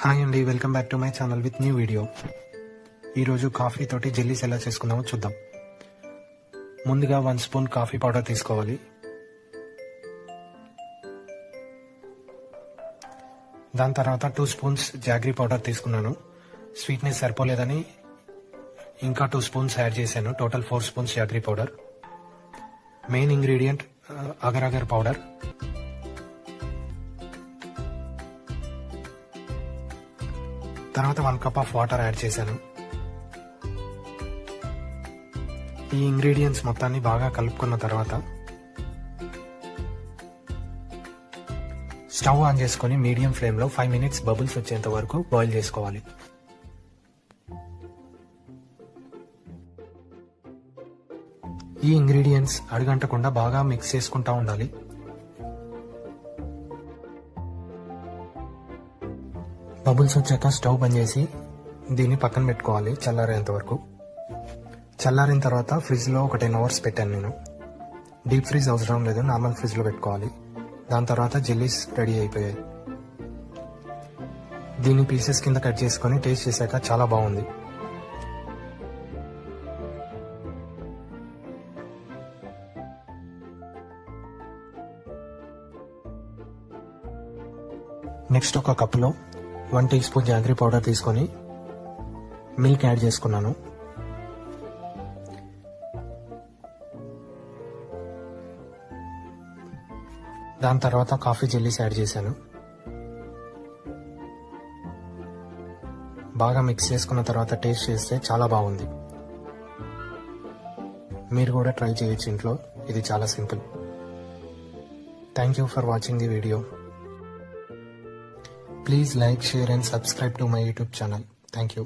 Hi అండి, welcome back to my channel with new video. ఈరోజు coffee తోటి jellies ఎలా చేసుకుందామో చూద్దాం. ముందుగా 1 స్పూన్ కాఫీ పౌడర్ తీసుకోవాలి. దాని తర్వాత 2 స్పూన్స్ జాగ్రీ పౌడర్ తీసుకున్నాను. స్వీట్నెస్ సరిపోలేదని ఇంకా 2 స్పూన్స్ యాడ్ చేశాను. Total 4 spoons jaggery powder. Main ingredient agar agar powder. తర్వాత 1 కప్ ఆఫ్ వాటర్ యాడ్ చేశాను. ఈ ఇంగ్రీడియంట్స్ మొత్తాన్ని బాగా కలుపుకున్న తర్వాత స్టవ్ ఆన్ చేసుకుని మీడియం ఫ్లేమ్ లో 5 మినిట్స్ బబుల్స్ వచ్చేంత వరకు బాయిల్ చేసుకోవాలి. ఈ ఇంగ్రీడియంట్స్ అడుగంటకుండా బాగా మిక్స్ చేసుకుంటా ఉండాలి. బబుల్స్ వచ్చాక స్టవ్ బంద్ చేసి దీన్ని పక్కన పెట్టుకోవాలి చల్లారేంత వరకు. చల్లారిన తర్వాత ఫ్రిడ్జ్ లో ఒక 10 అవర్స్ పెట్టాను నేను. డీప్ ఫ్రీజ్ అవసరం లేదు, నార్మల్ ఫ్రిడ్జ్ లో పెట్టుకోవాలి. దాని తర్వాత జెల్లీస్ రెడీ అయిపోయాయి. దీన్ని పీసెస్ కింద కట్ చేసుకుని టేస్ట్ చేశాక చాలా బాగుంది. నెక్స్ట్ ఒక కప్పులో 1 టీ స్పూన్ జాగ్రీ పౌడర్ తీసుకొని మిల్క్ యాడ్ చేసుకున్నాను. దాని తర్వాత కాఫీ జెల్లీస్ యాడ్ చేశాను. బాగా మిక్స్ చేసుకున్న తర్వాత టేస్ట్ చేస్తే చాలా బాగుంది. మీరు కూడా ట్రై చేయొచ్చు ఇంట్లో, ఇది చాలా simple. Thank you for watching the video. Please like, share and subscribe to my YouTube channel. Thank you.